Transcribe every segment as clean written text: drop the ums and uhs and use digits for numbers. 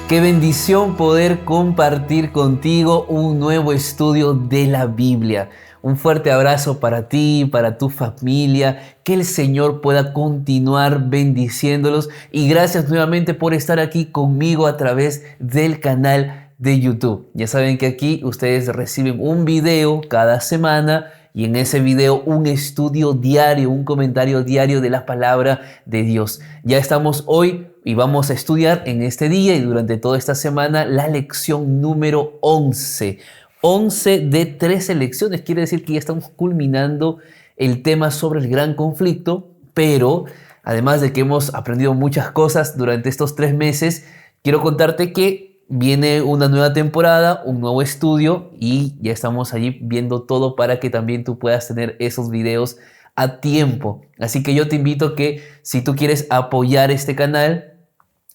Qué bendición poder compartir contigo un nuevo estudio de la Biblia. Un fuerte abrazo para ti, para tu familia. Que el Señor pueda continuar bendiciéndolos. Y gracias nuevamente por estar aquí conmigo a través del canal de YouTube. Ya saben que aquí ustedes reciben un video cada semana y en ese video un estudio diario, un comentario diario de la palabra de Dios. Ya estamos hoy y vamos a estudiar en este día y durante toda esta semana la lección número 11. 11 de 13 lecciones, quiere decir que ya estamos culminando el tema sobre el gran conflicto, pero además de que hemos aprendido muchas cosas durante estos 3 meses, quiero contarte que viene una nueva temporada, un nuevo estudio y ya estamos allí viendo todo para que también tú puedas tener esos videos a tiempo. Así que yo te invito a que si tú quieres apoyar este canal,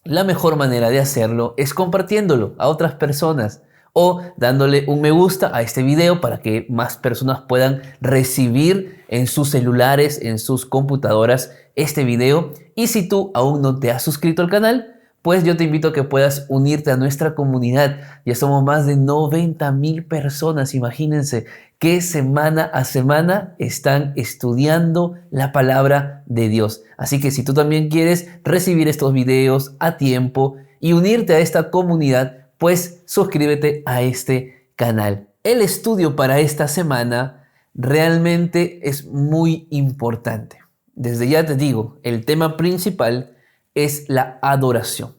la mejor manera de hacerlo es compartiéndolo a otras personas o dándole un me gusta a este video para que más personas puedan recibir en sus celulares, en sus computadoras este video. Y si tú aún no te has suscrito al canal, pues yo te invito a que puedas unirte a nuestra comunidad. Ya somos más de 90,000 personas, imagínense, que semana a semana están estudiando la palabra de Dios. Así que si tú también quieres recibir estos videos a tiempo y unirte a esta comunidad, pues suscríbete a este canal. El estudio para esta semana realmente es muy importante. Desde ya te digo, el tema principal es la adoración.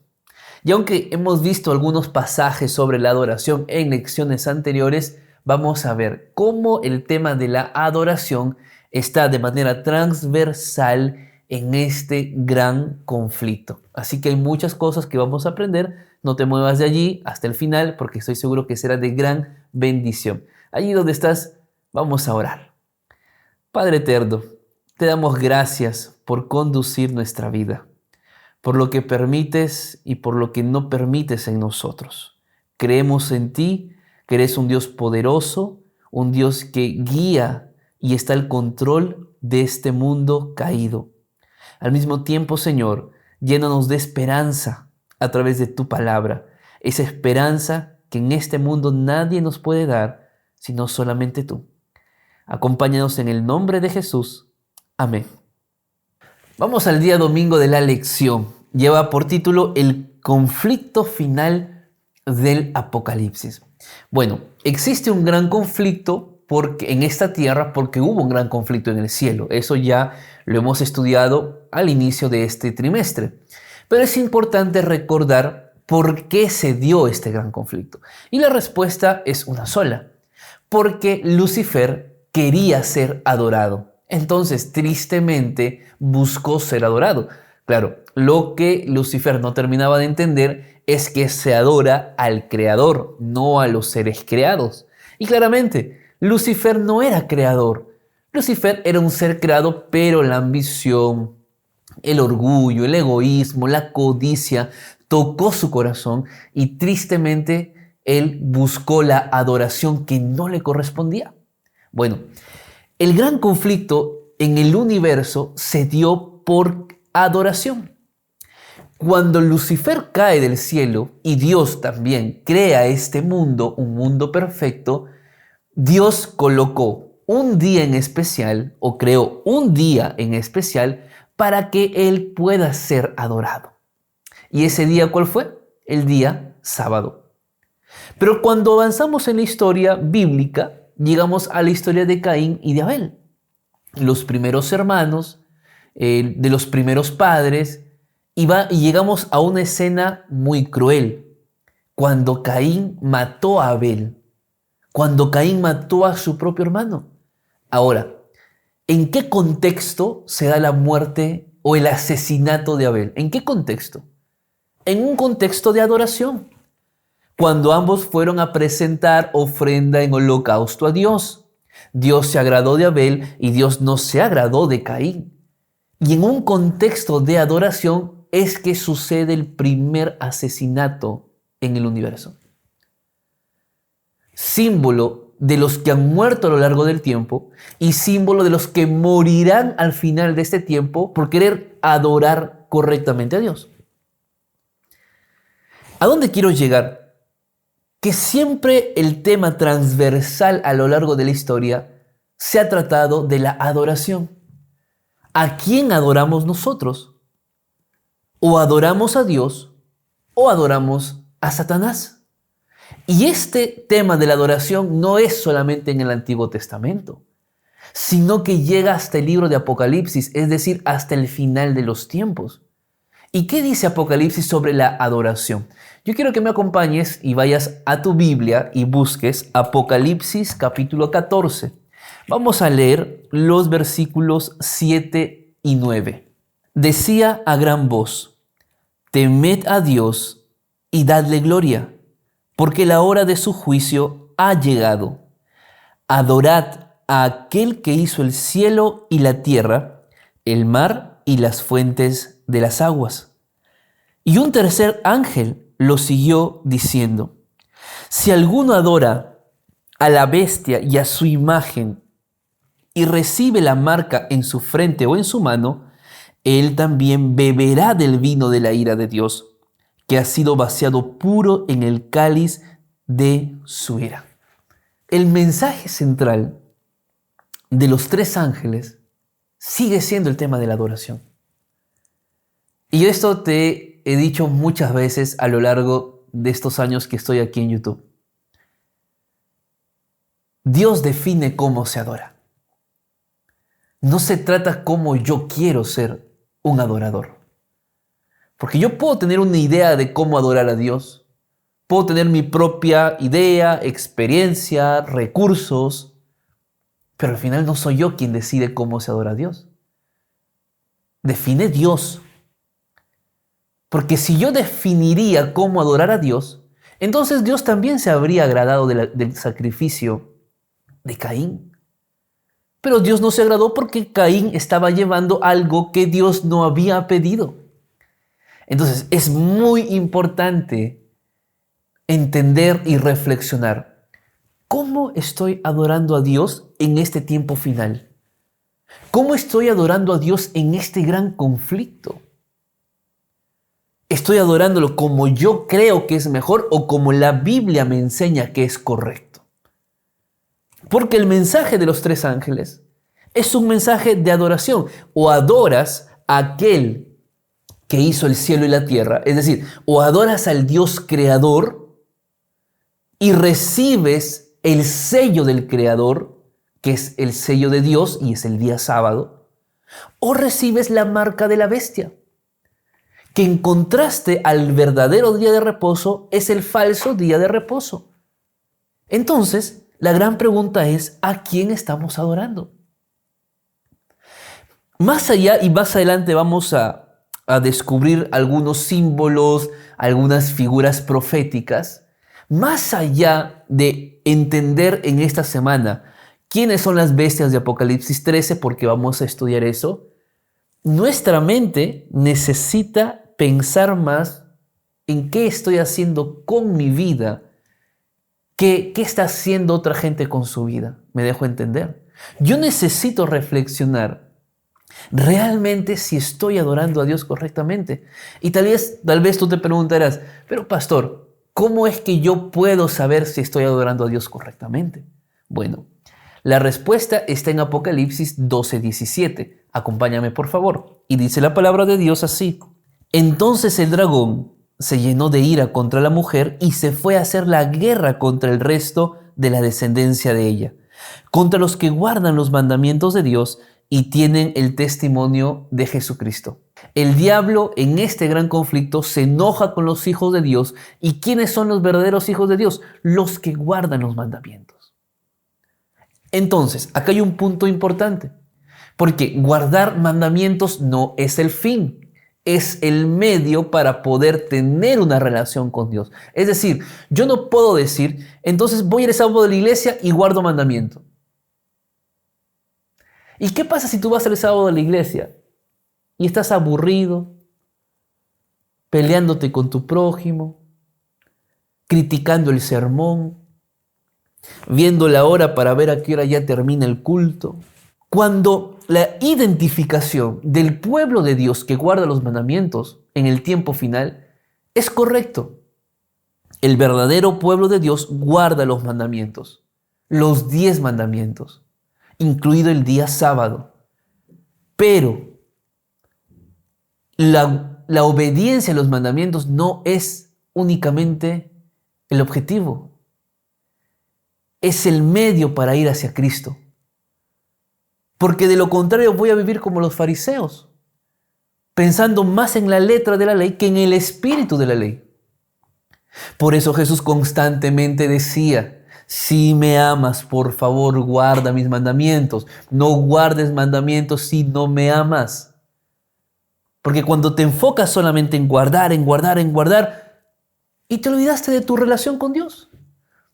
Y aunque hemos visto algunos pasajes sobre la adoración en lecciones anteriores, vamos a ver cómo el tema de la adoración está de manera transversal en este gran conflicto. Así que hay muchas cosas que vamos a aprender. No te muevas de allí hasta el final porque estoy seguro que será de gran bendición. Allí donde estás, vamos a orar. Padre eterno, te damos gracias por conducir nuestra vida, por lo que permites y por lo que no permites en nosotros. Creemos en ti, que eres un Dios poderoso, un Dios que guía y está al control de este mundo caído. Al mismo tiempo, Señor, llénanos de esperanza a través de tu palabra, esa esperanza que en este mundo nadie nos puede dar, sino solamente tú. Acompáñanos en el nombre de Jesús. Amén. Vamos al día domingo de la lección. Lleva por título El conflicto final del Apocalipsis. Bueno, existe un gran conflicto en esta tierra porque hubo un gran conflicto en el cielo. Eso ya lo hemos estudiado al inicio de este trimestre. Pero es importante recordar por qué se dio este gran conflicto. Y la respuesta es una sola. Porque Lucifer quería ser adorado. Entonces, tristemente, buscó ser adorado. Claro, lo que Lucifer no terminaba de entender es que se adora al Creador, no a los seres creados. Y claramente, Lucifer no era creador. Lucifer era un ser creado, pero la ambición, el orgullo, el egoísmo, la codicia tocó su corazón y tristemente él buscó la adoración que no le correspondía. Bueno, el gran conflicto en el universo se dio por adoración. Cuando Lucifer cae del cielo y Dios también crea este mundo, un mundo perfecto, Dios colocó un día en especial o creó un día en especial para que Él pueda ser adorado. ¿Y ese día cuál fue? El día sábado. Pero cuando avanzamos en la historia bíblica, llegamos a la historia de Caín y de Abel, los primeros hermanos, de los primeros padres, y llegamos a una escena muy cruel, cuando Caín mató a Abel, cuando Caín mató a su propio hermano. Ahora, ¿en qué contexto se da la muerte o el asesinato de Abel? ¿En qué contexto? En un contexto de adoración, cuando ambos fueron a presentar ofrenda en holocausto a Dios. Dios se agradó de Abel y Dios no se agradó de Caín. Y en un contexto de adoración es que sucede el primer asesinato en el universo. Símbolo de los que han muerto a lo largo del tiempo y símbolo de los que morirán al final de este tiempo por querer adorar correctamente a Dios. ¿A dónde quiero llegar? Que siempre el tema transversal a lo largo de la historia se ha tratado de la adoración. ¿A quién adoramos nosotros? ¿O adoramos a Dios o adoramos a Satanás? Y este tema de la adoración no es solamente en el Antiguo Testamento, sino que llega hasta el libro de Apocalipsis, es decir, hasta el final de los tiempos. ¿Y qué dice Apocalipsis sobre la adoración? Yo quiero que me acompañes y vayas a tu Biblia y busques Apocalipsis capítulo 14. Vamos a leer los versículos 7 y 9. Decía a gran voz: temed a Dios y dadle gloria, porque la hora de su juicio ha llegado. Adorad a aquel que hizo el cielo y la tierra, el mar y las fuentes de las aguas. Y un tercer ángel lo siguió diciendo: si alguno adora a la bestia y a su imagen y recibe la marca en su frente o en su mano, él también beberá del vino de la ira de Dios, que ha sido vaciado puro en el cáliz de su ira. El mensaje central de los tres ángeles sigue siendo el tema de la adoración. Y esto te he dicho muchas veces a lo largo de estos años que estoy aquí en YouTube. Dios define cómo se adora. No se trata cómo yo quiero ser un adorador. Porque yo puedo tener una idea de cómo adorar a Dios. Puedo tener mi propia idea, experiencia, recursos. Pero al final no soy yo quien decide cómo se adora a Dios. Define Dios. Porque si yo definiría cómo adorar a Dios, entonces Dios también se habría agradado del sacrificio de Caín. Pero Dios no se agradó porque Caín estaba llevando algo que Dios no había pedido. Entonces es muy importante entender y reflexionar: ¿cómo estoy adorando a Dios en este tiempo final? ¿Cómo estoy adorando a Dios en este gran conflicto? ¿Estoy adorándolo como yo creo que es mejor o como la Biblia me enseña que es correcto? Porque el mensaje de los tres ángeles es un mensaje de adoración. O adoras a aquel que hizo el cielo y la tierra, es decir, o adoras al Dios creador y recibes el sello del creador, que es el sello de Dios y es el día sábado, o recibes la marca de la bestia, que en contraste al verdadero día de reposo es el falso día de reposo. Entonces, la gran pregunta es: ¿a quién estamos adorando? Más allá y más adelante vamos a descubrir algunos símbolos, algunas figuras proféticas. Más allá de entender en esta semana quiénes son las bestias de Apocalipsis 13, porque vamos a estudiar eso, nuestra mente necesita pensar más en qué estoy haciendo con mi vida, qué está haciendo otra gente con su vida. ¿Me dejo entender? Yo necesito reflexionar realmente si estoy adorando a Dios correctamente. Y tal vez tú te preguntarás: pero pastor, ¿cómo es que yo puedo saber si estoy adorando a Dios correctamente? Bueno, la respuesta está en Apocalipsis 12:17. Acompáñame por favor. Y dice la palabra de Dios así: entonces el dragón se llenó de ira contra la mujer y se fue a hacer la guerra contra el resto de la descendencia de ella, contra los que guardan los mandamientos de Dios y tienen el testimonio de Jesucristo. El diablo en este gran conflicto se enoja con los hijos de Dios. ¿Y quiénes son los verdaderos hijos de Dios? Los que guardan los mandamientos. Entonces, acá hay un punto importante, porque guardar mandamientos no es el fin, es el medio para poder tener una relación con Dios. Es decir, yo no puedo decir: entonces voy el sábado de la iglesia y guardo mandamiento. ¿Y qué pasa si tú vas el sábado de la iglesia y estás aburrido, peleándote con tu prójimo, criticando el sermón, viendo la hora para ver a qué hora ya termina el culto? Cuando la identificación del pueblo de Dios que guarda los mandamientos en el tiempo final es correcto, El verdadero pueblo de Dios guarda los mandamientos, los 10 mandamientos, incluido el día sábado. Pero la obediencia a los mandamientos no es únicamente el objetivo, es el medio para ir hacia Cristo. Porque de lo contrario voy a vivir como los fariseos, pensando más en la letra de la ley que en el espíritu de la ley. Por eso Jesús constantemente decía: si me amas, por favor, guarda mis mandamientos. No guardes mandamientos si no me amas. Porque cuando te enfocas solamente en guardar, y te olvidaste de tu relación con Dios.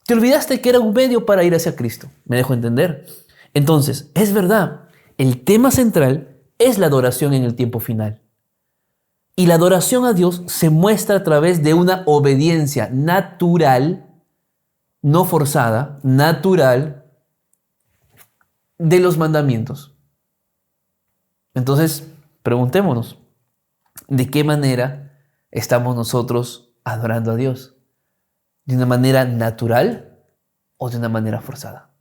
Te olvidaste que era un medio para ir hacia Cristo. ¿Me dejo entender? Entonces, es verdad, el tema central es la adoración en el tiempo final. Y la adoración a Dios se muestra a través de una obediencia natural, no forzada, natural, de los mandamientos. Entonces, preguntémonos, ¿de qué manera estamos nosotros adorando a Dios? ¿De una manera natural o de una manera forzada?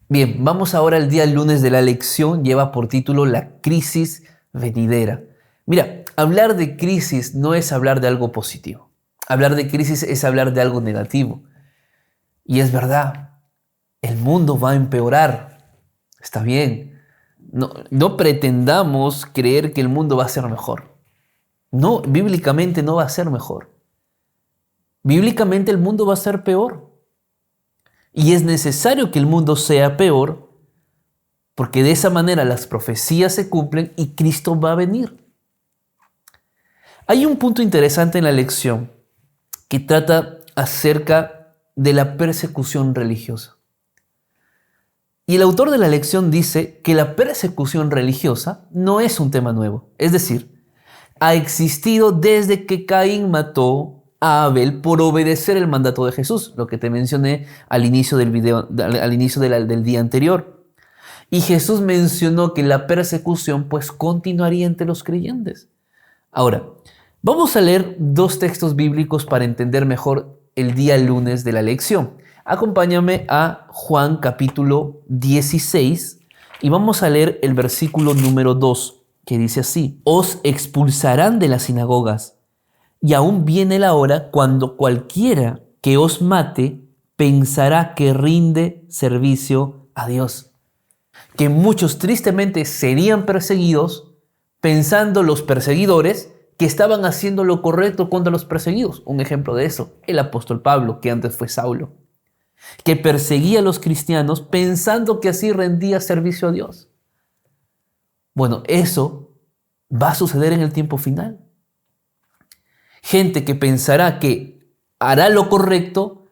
Bien, vamos ahora al día lunes de la lección. Lleva por título La crisis venidera. Mira, hablar de crisis no es hablar de algo positivo. Hablar de crisis es hablar de algo negativo. Y es verdad, el mundo va a empeorar. Está bien. No pretendamos creer que el mundo va a ser mejor. No, bíblicamente no va a ser mejor. Bíblicamente el mundo va a ser peor. Y es necesario que el mundo sea peor, porque de esa manera las profecías se cumplen y Cristo va a venir. Hay un punto interesante en la lección que trata acerca de la persecución religiosa. Y el autor de la lección dice que la persecución religiosa no es un tema nuevo. Es decir, ha existido desde que Caín mató a Abel por obedecer el mandato de Jesús, lo que te mencioné al inicio del video, al inicio del día anterior. Y Jesús mencionó que la persecución pues continuaría entre los creyentes. Ahora, vamos a leer 2 textos bíblicos para entender mejor el día lunes de la lección. Acompáñame a Juan capítulo 16 y vamos a leer el versículo número 2, que dice así: os expulsarán de las sinagogas, y aún viene la hora cuando cualquiera que os mate pensará que rinde servicio a Dios. Que muchos tristemente serían perseguidos pensando los perseguidores que estaban haciendo lo correcto contra los perseguidos. Un ejemplo de eso, el apóstol Pablo, que antes fue Saulo, que perseguía a los cristianos pensando que así rendía servicio a Dios. Bueno, eso va a suceder en el tiempo final. Gente que pensará que hará lo correcto,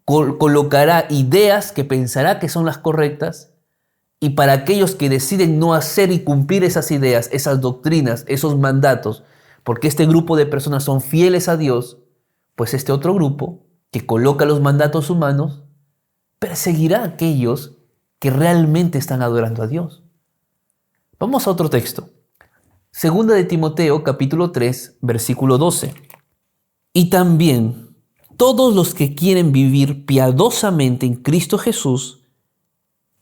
colocará ideas que pensará que son las correctas, y para aquellos que deciden no hacer y cumplir esas ideas, esas doctrinas, esos mandatos, porque este grupo de personas son fieles a Dios, pues este otro grupo que coloca los mandatos humanos perseguirá a aquellos que realmente están adorando a Dios. Vamos a otro texto. Segunda de Timoteo, capítulo 3, versículo 12. Y también todos los que quieren vivir piadosamente en Cristo Jesús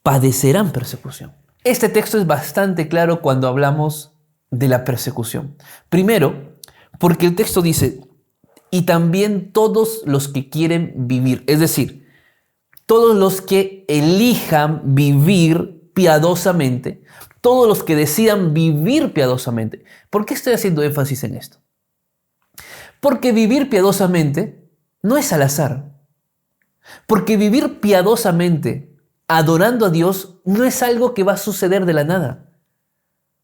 padecerán persecución. Este texto es bastante claro cuando hablamos de la persecución. Primero, porque el texto dice, y también todos los que quieren vivir, es decir, todos los que elijan vivir piadosamente, todos los que decidan vivir piadosamente. ¿Por qué estoy haciendo énfasis en esto? Porque vivir piadosamente no es al azar. Porque vivir piadosamente adorando a Dios no es algo que va a suceder de la nada.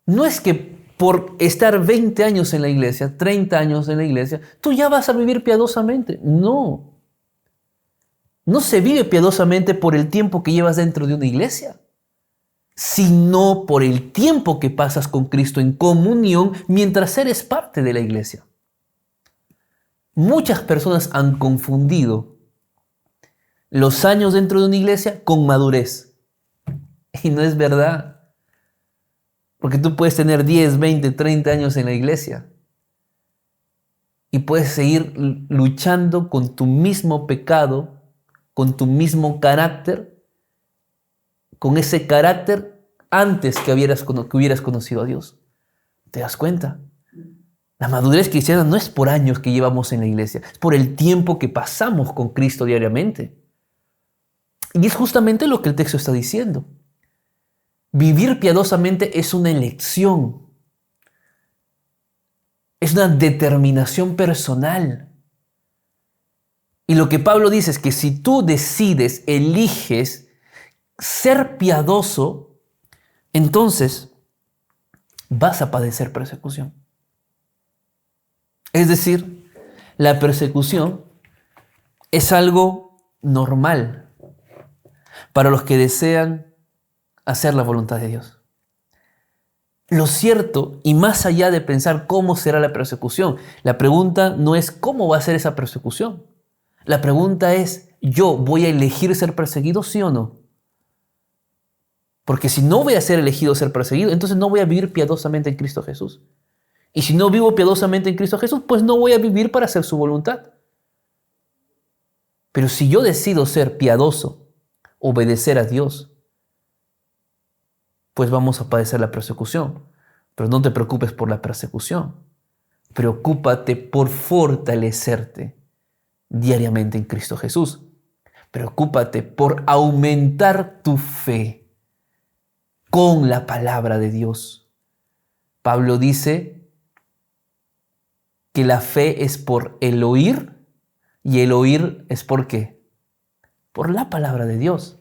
No es que por estar 20 años en la iglesia, 30 años en la iglesia, tú ya vas a vivir piadosamente. No. No se vive piadosamente por el tiempo que llevas dentro de una iglesia, sino por el tiempo que pasas con Cristo en comunión mientras eres parte de la iglesia. Muchas personas han confundido los años dentro de una iglesia con madurez. Y no es verdad. Porque tú puedes tener 10, 20, 30 años en la iglesia. y puedes seguir luchando con tu mismo pecado, con tu mismo carácter, con ese carácter antes que hubieras conocido a Dios. ¿Te das cuenta? La madurez cristiana no es por años que llevamos en la iglesia, es por el tiempo que pasamos con Cristo diariamente. Y es justamente lo que el texto está diciendo. Vivir piadosamente es una elección, es una determinación personal. Y lo que Pablo dice es que si tú decides, eliges ser piadoso, entonces vas a padecer persecución. Es decir, la persecución es algo normal para los que desean hacer la voluntad de Dios. Lo cierto, y más allá de pensar cómo será la persecución, la pregunta no es cómo va a ser esa persecución. La pregunta es, ¿yo voy a elegir ser perseguido, sí o no? Porque si no voy a ser elegido ser perseguido, entonces no voy a vivir piadosamente en Cristo Jesús. Y si no vivo piadosamente en Cristo Jesús, pues no voy a vivir para hacer su voluntad. Pero si yo decido ser piadoso, obedecer a Dios, pues vamos a padecer la persecución. Pero no te preocupes por la persecución. Preocúpate por fortalecerte diariamente en Cristo Jesús. Preocúpate por aumentar tu fe con la palabra de Dios. Pablo dice que la fe es por el oír, y el oír es ¿por qué? Por la palabra de Dios.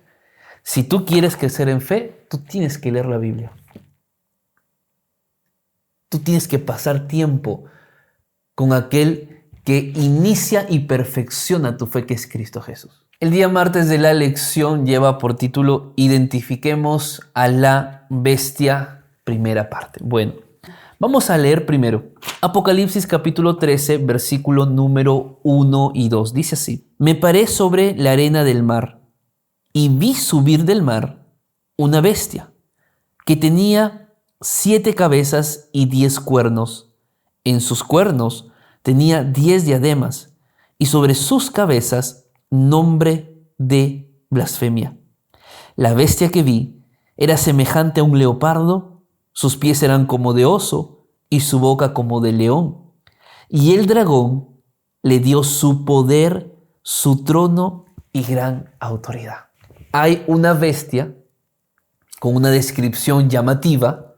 Si tú quieres crecer en fe, tú tienes que leer la Biblia. Tú tienes que pasar tiempo con aquel que inicia y perfecciona tu fe, que es Cristo Jesús. El día martes de la lección lleva por título Identifiquemos a la bestia, primera parte. Bueno, vamos a leer primero Apocalipsis capítulo 13, versículo número 1 y 2. Dice así: Me paré sobre la arena del mar y vi subir del mar una bestia que tenía 7 cabezas y 10 cuernos. En sus cuernos tenía 10 diademas y sobre sus cabezas nombre de blasfemia. La bestia que vi era semejante a un leopardo, sus pies eran como de oso y su boca como de león. Y el dragón le dio su poder, su trono y gran autoridad. Hay una bestia con una descripción llamativa,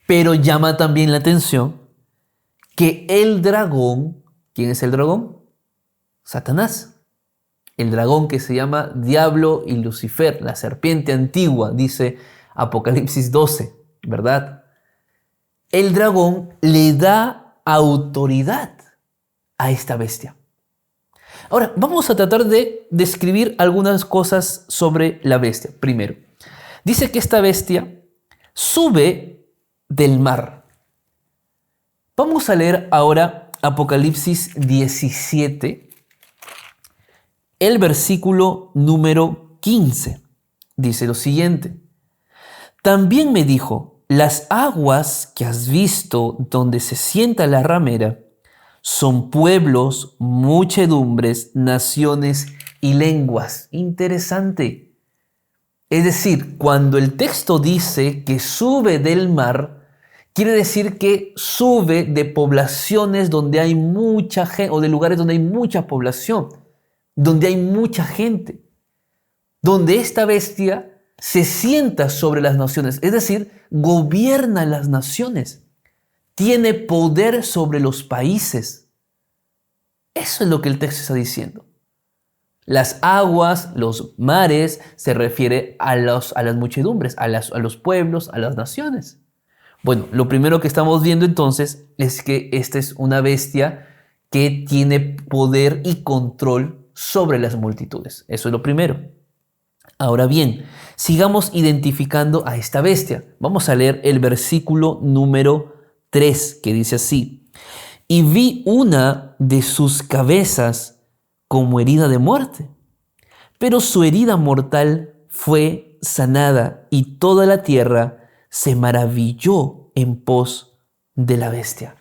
pero llama también la atención que el dragón, ¿quién es el dragón? Satanás. El dragón que se llama Diablo y Lucifer, la serpiente antigua, dice Apocalipsis 12, ¿verdad? El dragón le da autoridad a esta bestia. Ahora, vamos a tratar de describir algunas cosas sobre la bestia. Primero, dice que esta bestia sube del mar. Vamos a leer ahora Apocalipsis 17, el versículo número 15. Dice lo siguiente: También me dijo, las aguas que has visto donde se sienta la ramera son pueblos, muchedumbres, naciones y lenguas. Interesante. Es decir, cuando el texto dice que sube del mar, quiere decir que sube de poblaciones donde hay mucha gente, o de lugares donde hay mucha población, donde hay mucha gente, donde esta bestia se sienta sobre las naciones, es decir, gobierna las naciones, tiene poder sobre los países. Eso es lo que el texto está diciendo. Las aguas, los mares, se refiere a las muchedumbres, a los pueblos, a las naciones. Bueno, lo primero que estamos viendo entonces es que esta es una bestia que tiene poder y control sobre las multitudes. Eso es lo primero. Ahora bien, sigamos identificando a esta bestia. Vamos a leer el versículo número 3, que dice así: Y vi una de sus cabezas como herida de muerte, pero su herida mortal fue sanada, y toda la tierra se maravilló en pos de la bestia.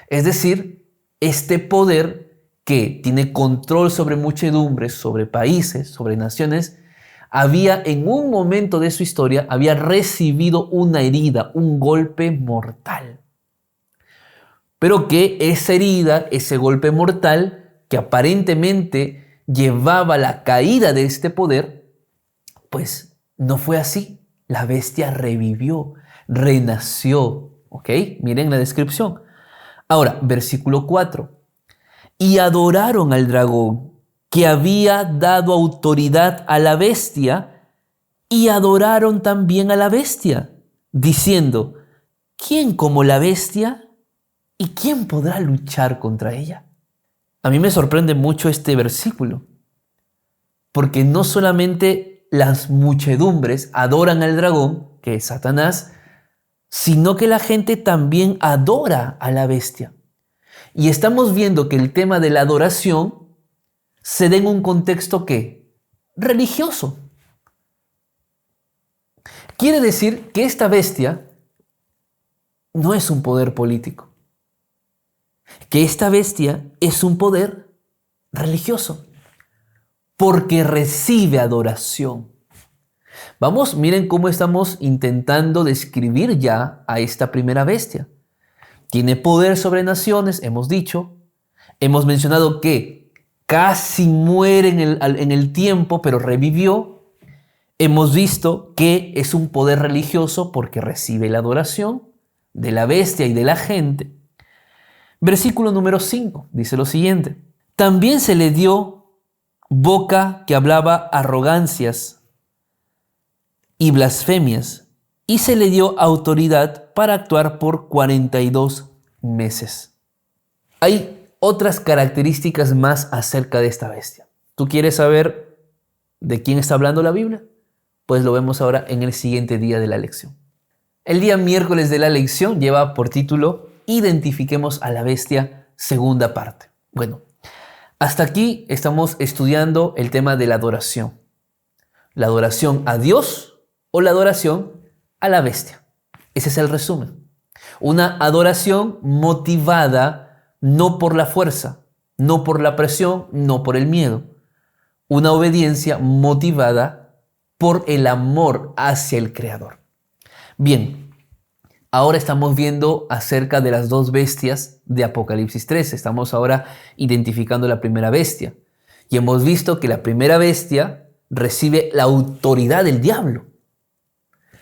Es decir, este poder que tiene control sobre muchedumbres, sobre países, sobre naciones, había en un momento de su historia, había recibido una herida, un golpe mortal. Pero que esa herida, ese golpe mortal, que aparentemente llevaba a la caída de este poder, pues no fue así. La bestia revivió, renació. ¿Ok? Miren la descripción. Ahora, versículo 4. Y adoraron al dragón, que había dado autoridad a la bestia, y adoraron también a la bestia, diciendo, ¿quién como la bestia? ¿Y quién podrá luchar contra ella? A mí me sorprende mucho este versículo, porque no solamente las muchedumbres adoran al dragón, que es Satanás, sino que la gente también adora a la bestia. Y estamos viendo que el tema de la adoración se da en un contexto ¿qué? Religioso. Quiere decir que esta bestia no es un poder político, que esta bestia es un poder religioso, porque recibe adoración. Vamos, miren cómo estamos intentando describir ya a esta primera bestia. Tiene poder sobre naciones, hemos dicho. Hemos mencionado que casi muere en el tiempo, pero revivió. Hemos visto que es un poder religioso porque recibe la adoración de la bestia y de la gente. Versículo número 5 dice lo siguiente. También se le dio boca que hablaba arrogancias y blasfemias, y se le dio autoridad para actuar por 42 meses. Hay otras características más acerca de esta bestia. ¿Tú quieres saber de quién está hablando la Biblia? Pues lo vemos ahora en el siguiente día de la lección. El día miércoles de la lección lleva por título Identifiquemos a la bestia, segunda parte. Bueno, hasta aquí estamos estudiando el tema de la adoración. La adoración a Dios o la adoración a la bestia. Ese es el resumen. Una adoración motivada no por la fuerza, no por la presión, no por el miedo. Una obediencia motivada por el amor hacia el Creador. Bien, ahora estamos viendo acerca de las dos bestias de Apocalipsis 13. Estamos ahora identificando la primera bestia. Y hemos visto que la primera bestia recibe la autoridad del diablo.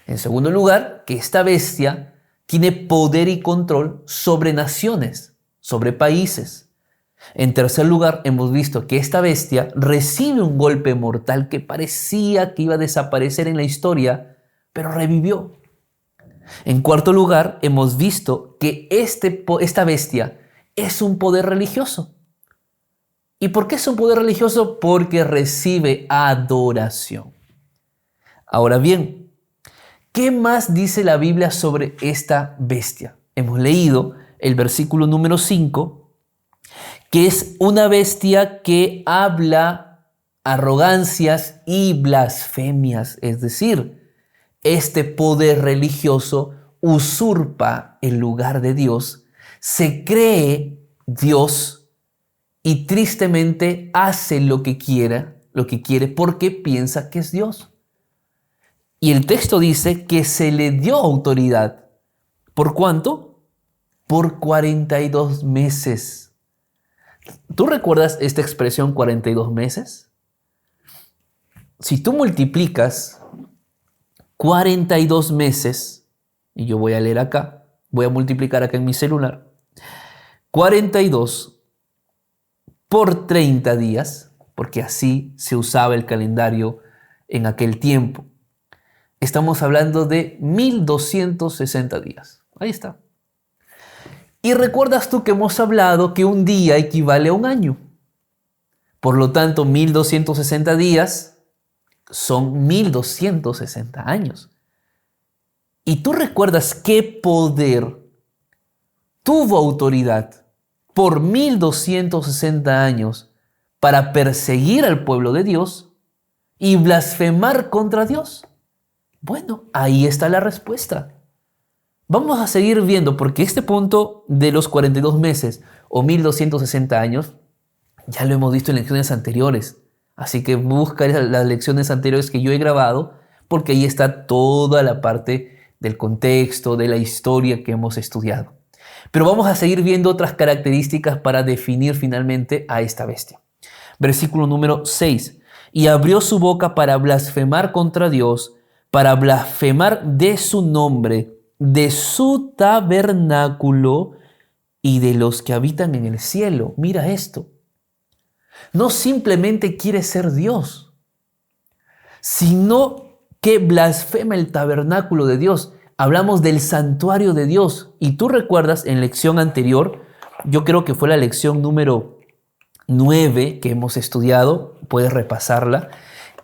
En segundo lugar, que esta bestia tiene poder y control sobre naciones, sobre países. En tercer lugar, hemos visto que esta bestia recibe un golpe mortal que parecía que iba a desaparecer en la historia, pero revivió. En cuarto lugar, hemos visto que esta bestia es un poder religioso. ¿Y por qué es un poder religioso? Porque recibe adoración. Ahora bien, ¿qué más dice la Biblia sobre esta bestia? Hemos leído el versículo número 5, que es una bestia que habla arrogancias y blasfemias, es decir, este poder religioso usurpa el lugar de Dios, se cree Dios y tristemente hace lo que quiere porque piensa que es Dios. Y el texto dice que se le dio autoridad. ¿Por cuánto? Por 42 meses. ¿Tú recuerdas esta expresión 42 meses? Si tú multiplicas 42 meses, y yo voy a leer acá, voy a multiplicar acá en mi celular, 42 por 30 días, porque así se usaba el calendario en aquel tiempo. Estamos hablando de 1260 días. Ahí está. Y recuerdas tú que hemos hablado que un día equivale a un año. Por lo tanto, 1260 días son 1260 años. ¿Y tú recuerdas qué poder tuvo autoridad por 1260 años para perseguir al pueblo de Dios y blasfemar contra Dios? Bueno, ahí está la respuesta. Vamos a seguir viendo, porque este punto de los 42 meses o 1260 años, ya lo hemos visto en lecciones anteriores. Así que busca las lecciones anteriores que yo he grabado, porque ahí está toda la parte del contexto, de la historia que hemos estudiado. Pero vamos a seguir viendo otras características para definir finalmente a esta bestia. Versículo número 6. Y abrió su boca para blasfemar contra Dios, para blasfemar de su nombre, de su tabernáculo y de los que habitan en el cielo. Mira esto. No simplemente quiere ser Dios, sino que blasfema el tabernáculo de Dios. Hablamos del santuario de Dios. Y tú recuerdas en lección anterior, yo creo que fue la lección número 9 que hemos estudiado, puedes repasarla,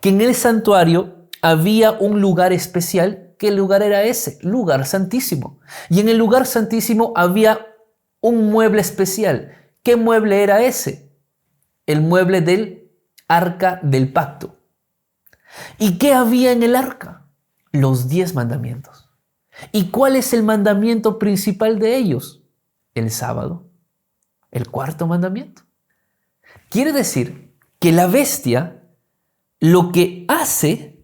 que en el santuario había un lugar especial, que el lugar era ese, lugar santísimo. Y en el lugar santísimo había un mueble especial. ¿Qué mueble era ese? El mueble del arca del pacto. ¿Y qué había en el arca? Los 10 mandamientos. ¿Y cuál es el mandamiento principal de ellos? El sábado, el cuarto mandamiento. Quiere decir que la bestia lo que hace,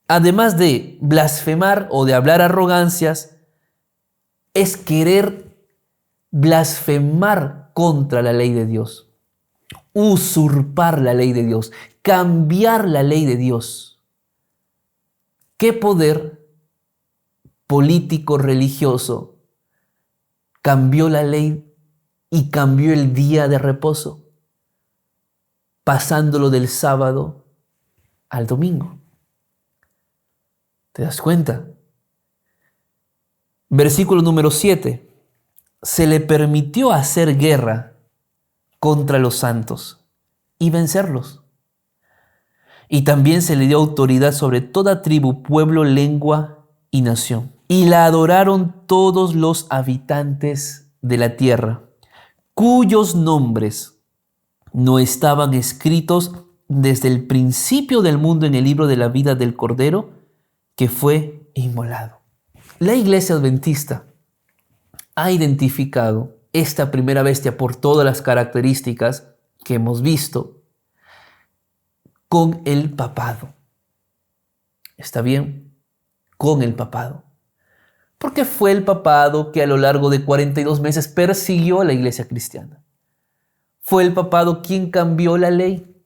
además de blasfemar o de hablar arrogancias, es querer blasfemar contra la ley de Dios, usurpar la ley de Dios, cambiar la ley de Dios. ¿Qué poder político religioso cambió la ley y cambió el día de reposo, pasándolo del sábado al domingo? ¿Te das cuenta? Versículo número 7. Se le permitió hacer guerra contra los santos y vencerlos. Y también se le dio autoridad sobre toda tribu, pueblo, lengua y nación. Y la adoraron todos los habitantes de la tierra, cuyos nombres no estaban escritos desde el principio del mundo en el libro de la vida del Cordero que fue inmolado. La Iglesia Adventista ha identificado esta primera bestia por todas las características que hemos visto con el papado. ¿Está bien? Con el papado. Porque fue el papado que a lo largo de 42 meses persiguió a la iglesia cristiana. Fue el papado quien cambió la ley.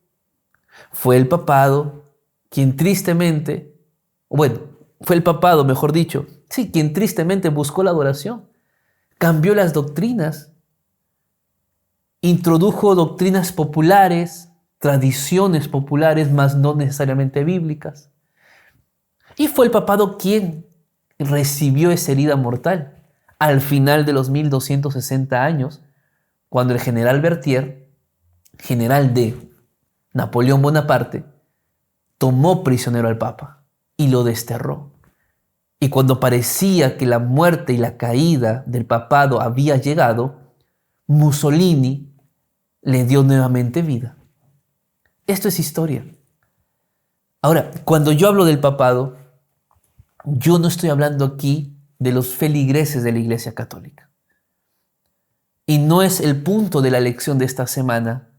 Fue el papado quien tristemente, fue el papado, mejor dicho, quien tristemente buscó la adoración. Cambió las doctrinas, introdujo doctrinas populares, tradiciones populares, mas no necesariamente bíblicas. Y fue el papado quien recibió esa herida mortal al final de los 1260 años, cuando el general Berthier, general de Napoleón Bonaparte, tomó prisionero al Papa y lo desterró. Y cuando parecía que la muerte y la caída del papado había llegado, Mussolini le dio nuevamente vida. Esto es historia. Ahora, cuando yo hablo del papado, yo no estoy hablando aquí de los feligreses de la Iglesia Católica. Y no es el punto de la lección de esta semana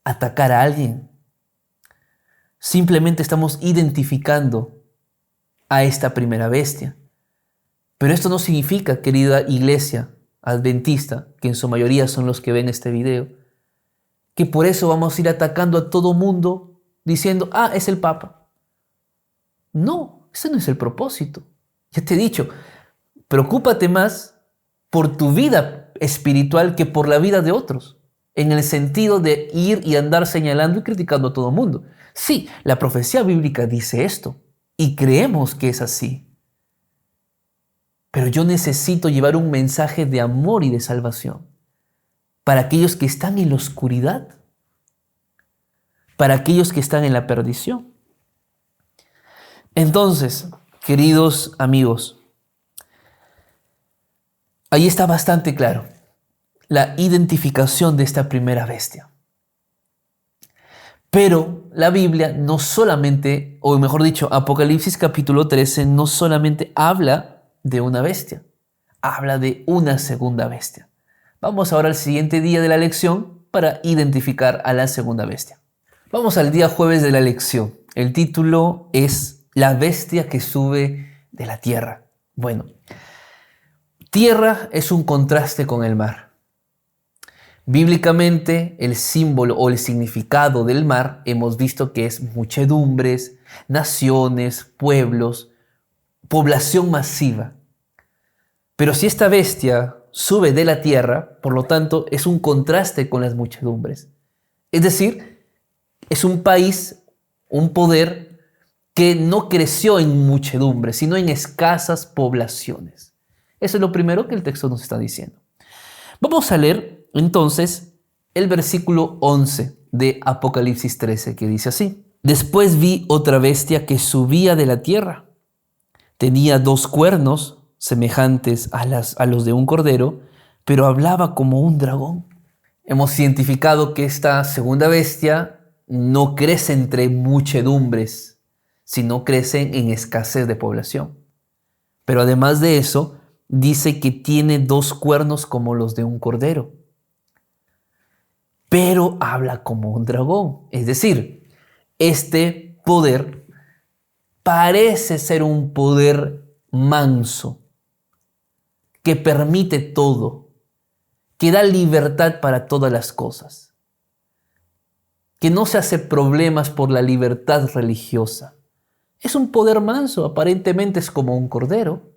atacar a alguien. Simplemente estamos identificando a esta primera bestia. Pero esto no significa, querida Iglesia Adventista, que en su mayoría son los que ven este video, que por eso vamos a ir atacando a todo mundo diciendo, es el Papa. No, ese no es el propósito. Ya te he dicho, preocúpate más por tu vida espiritual que por la vida de otros, en el sentido de ir y andar señalando y criticando a todo mundo. Sí, la profecía bíblica dice esto y creemos que es así. Pero yo necesito llevar un mensaje de amor y de salvación para aquellos que están en la oscuridad, para aquellos que están en la perdición. Entonces, queridos amigos, ahí está bastante claro la identificación de esta primera bestia. Pero la Biblia no solamente, o mejor dicho, Apocalipsis capítulo 13 no solamente habla de una bestia, habla de una segunda bestia. Vamos ahora al siguiente día de la lección para identificar a la segunda bestia. Vamos al día jueves de la lección. El título es La bestia que sube de la tierra. Bueno, tierra es un contraste con el mar. Bíblicamente, el símbolo o el significado del mar hemos visto que es muchedumbres, naciones, pueblos, población masiva. Pero si esta bestia sube de la tierra, por lo tanto, es un contraste con las muchedumbres. Es decir, es un país, un poder que no creció en muchedumbre, sino en escasas poblaciones. Eso es lo primero que el texto nos está diciendo. Vamos a leer entonces el versículo 11 de Apocalipsis 13, que dice así: Después vi otra bestia que subía de la tierra. Tenía 2 cuernos semejantes a los de un cordero, pero hablaba como un dragón. Hemos identificado que esta segunda bestia no crece entre muchedumbres, sino crece en escasez de población. Pero además de eso, dice que tiene 2 cuernos como los de un cordero, pero habla como un dragón. Es decir, este poder parece ser un poder manso, que permite todo, que da libertad para todas las cosas, que no se hace problemas por la libertad religiosa. Es un poder manso, aparentemente es como un cordero,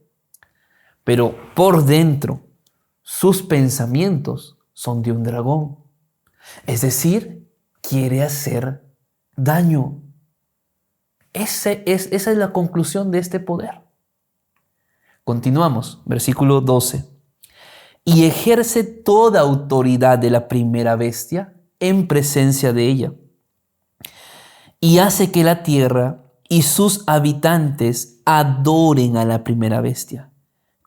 pero por dentro sus pensamientos son de un dragón. Es decir, quiere hacer daño. Esa es la conclusión de este poder. Continuamos, versículo 12. Y ejerce toda autoridad de la primera bestia en presencia de ella, y hace que la tierra y sus habitantes adoren a la primera bestia,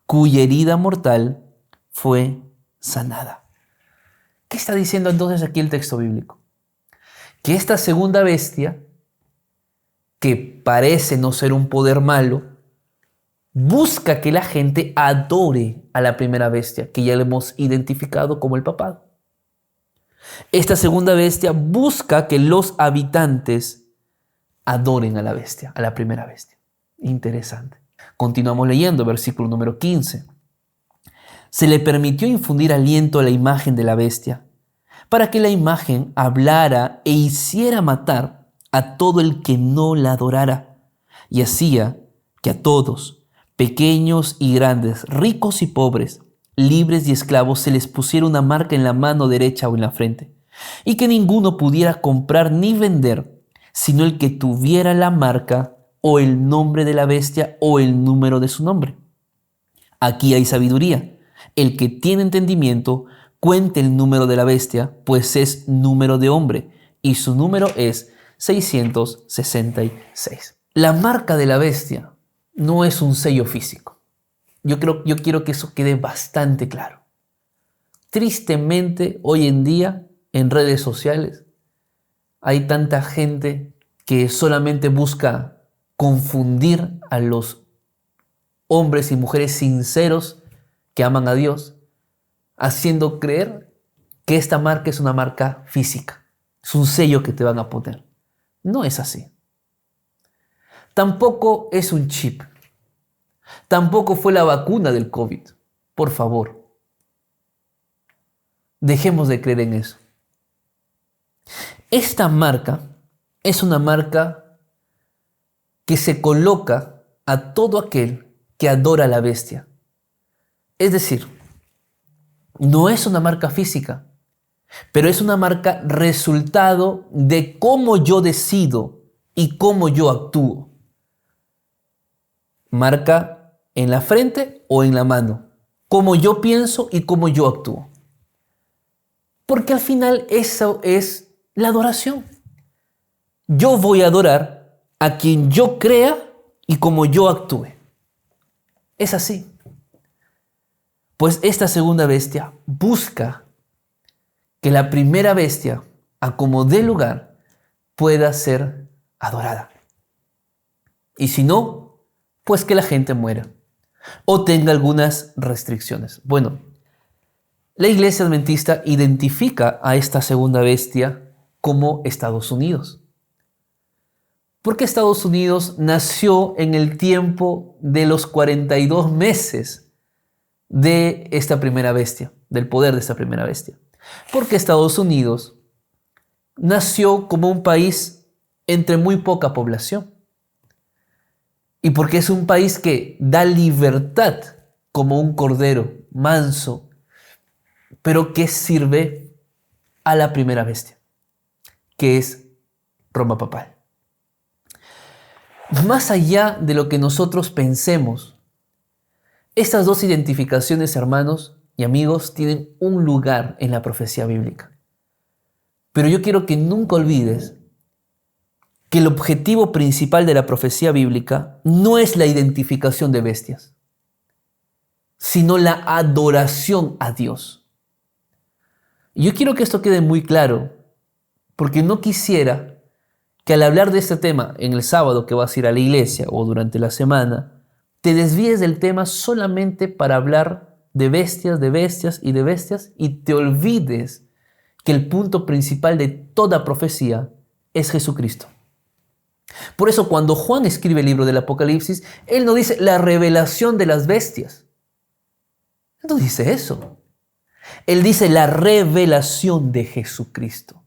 cuya herida mortal fue sanada. ¿Qué está diciendo entonces aquí el texto bíblico? Que esta segunda bestia, que parece no ser un poder malo, busca que la gente adore a la primera bestia, que ya le hemos identificado como el papado. Esta segunda bestia busca que los habitantes adoren a la bestia, a la primera bestia. Interesante. Continuamos leyendo, versículo número 15. Se le permitió infundir aliento a la imagen de la bestia, para que la imagen hablara e hiciera matar a todo el que no la adorara, y hacía que a todos, pequeños y grandes, ricos y pobres, libres y esclavos, se les pusiera una marca en la mano derecha o en la frente, y que ninguno pudiera comprar ni vender, sino el que tuviera la marca o el nombre de la bestia o el número de su nombre. Aquí hay sabiduría. El que tiene entendimiento, cuente el número de la bestia, pues es número de hombre, y su número es 666. La marca de la bestia no es un sello físico. Yo quiero que eso quede bastante claro. Tristemente, hoy en día, en redes sociales, hay tanta gente que solamente busca confundir a los hombres y mujeres sinceros que aman a Dios, haciendo creer que esta marca es una marca física, es un sello que te van a poner. No es así. Tampoco es un chip. Tampoco fue la vacuna del COVID. Por favor, dejemos de creer en eso. Esta marca es una marca que se coloca a todo aquel que adora a la bestia. Es decir, no es una marca física, pero es una marca resultado de cómo yo decido y cómo yo actúo. Marca en la frente o en la mano, cómo yo pienso y cómo yo actúo. Porque al final eso es la adoración. Yo voy a adorar a quien yo crea y como yo actúe. Es así. Pues esta segunda bestia busca que la primera bestia, a como dé lugar, pueda ser adorada. Y si no, pues que la gente muera. o tenga algunas restricciones. Bueno, la Iglesia Adventista identifica a esta segunda bestia como Estados Unidos. Porque Estados Unidos nació en el tiempo de los 42 meses de esta primera bestia, del poder de esta primera bestia. Porque Estados Unidos nació como un país entre muy poca población. Y porque es un país que da libertad como un cordero manso, pero que sirve a la primera bestia, que es Roma papal. Más allá de lo que nosotros pensemos, estas dos identificaciones, hermanos y amigos, tienen un lugar en la profecía bíblica. Pero yo quiero que nunca olvides que el objetivo principal de la profecía bíblica no es la identificación de bestias, sino la adoración a Dios. Y yo quiero que esto quede muy claro, porque no quisiera que al hablar de este tema en el sábado que vas a ir a la iglesia o durante la semana, te desvíes del tema solamente para hablar de bestias y te olvides que el punto principal de toda profecía es Jesucristo. Por eso cuando Juan escribe el libro del Apocalipsis, él no dice la revelación de las bestias. Él no dice eso. Él dice la revelación de Jesucristo.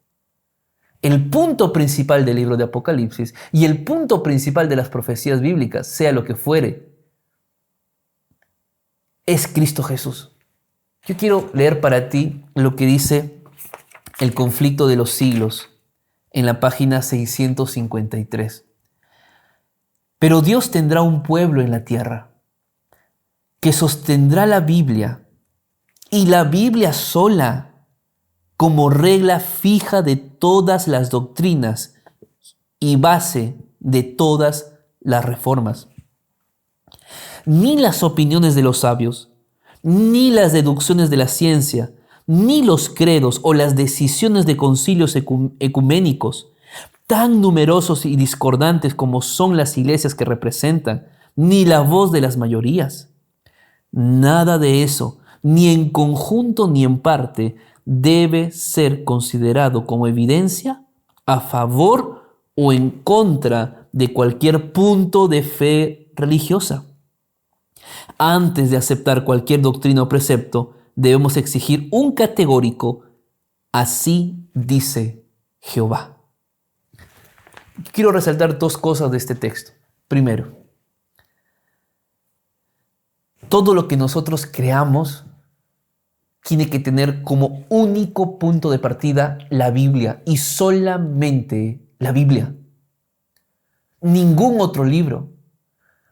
El punto principal del libro de Apocalipsis y el punto principal de las profecías bíblicas, sea lo que fuere, es Cristo Jesús. Yo quiero leer para ti lo que dice El conflicto de los siglos en la página 653. Pero Dios tendrá un pueblo en la tierra que sostendrá la Biblia y la Biblia sola como regla fija de todas las doctrinas y base de todas las reformas. Ni las opiniones de los sabios, ni las deducciones de la ciencia, ni los credos o las decisiones de concilios ecuménicos, tan numerosos y discordantes como son las iglesias que representan, ni la voz de las mayorías. Nada de eso, ni en conjunto ni en parte, debe ser considerado como evidencia a favor o en contra de cualquier punto de fe religiosa. Antes de aceptar cualquier doctrina o precepto, debemos exigir un categórico: así dice Jehová. Quiero resaltar dos cosas de este texto. Primero, todo lo que nosotros creamos tiene que tener como único punto de partida la Biblia y solamente la Biblia. Ningún otro libro,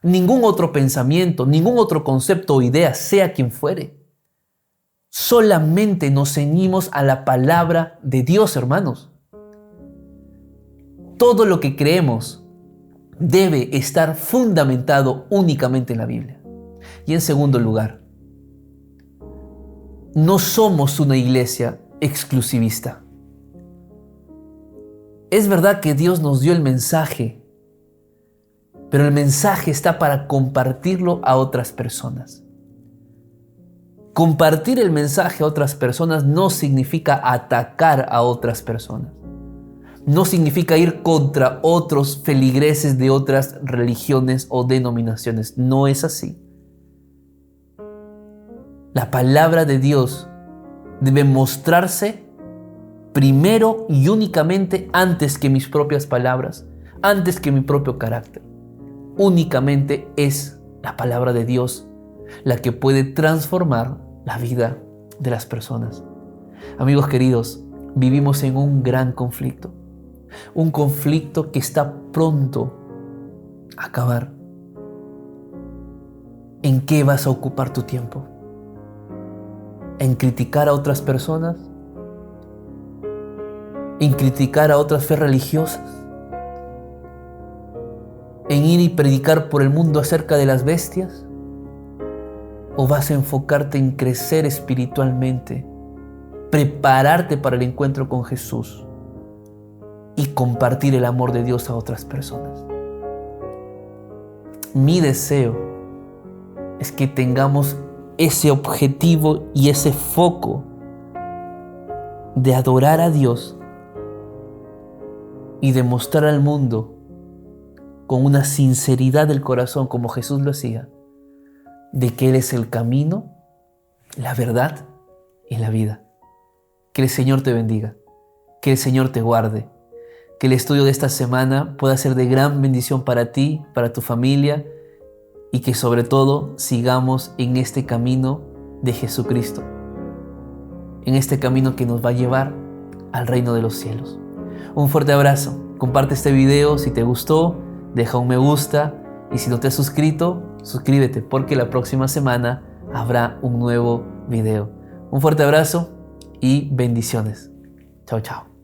ningún otro pensamiento, ningún otro concepto o idea, sea quien fuere. Solamente nos ceñimos a la palabra de Dios, hermanos. Todo lo que creemos debe estar fundamentado únicamente en la Biblia. Y en segundo lugar, no somos una iglesia exclusivista. Es verdad que Dios nos dio el mensaje, pero el mensaje está para compartirlo a otras personas. Compartir el mensaje a otras personas no significa atacar a otras personas. No significa ir contra otros feligreses de otras religiones o denominaciones. No es así. La palabra de Dios debe mostrarse primero y únicamente antes que mis propias palabras, antes que mi propio carácter. Únicamente es la palabra de Dios la que puede transformar la vida de las personas. Amigos queridos, vivimos en un gran conflicto. Un conflicto que está pronto a acabar. ¿En qué vas a ocupar tu tiempo? ¿En criticar a otras personas? ¿En criticar a otras fe religiosas? ¿En ir y predicar por el mundo acerca de las bestias? ¿O vas a enfocarte en crecer espiritualmente, prepararte para el encuentro con Jesús y compartir el amor de Dios a otras personas? Mi deseo es que tengamos ese objetivo y ese foco de adorar a Dios y demostrar al mundo con una sinceridad del corazón, como Jesús lo hacía, de que Él es el camino, la verdad y la vida. Que el Señor te bendiga, que el Señor te guarde, que el estudio de esta semana pueda ser de gran bendición para ti, para tu familia, y que sobre todo sigamos en este camino de Jesucristo, en este camino que nos va a llevar al reino de los cielos. Un fuerte abrazo, comparte este video si te gustó, deja un me gusta y si no te has suscrito, suscríbete porque la próxima semana habrá un nuevo video. Un fuerte abrazo y bendiciones. Chao, chao.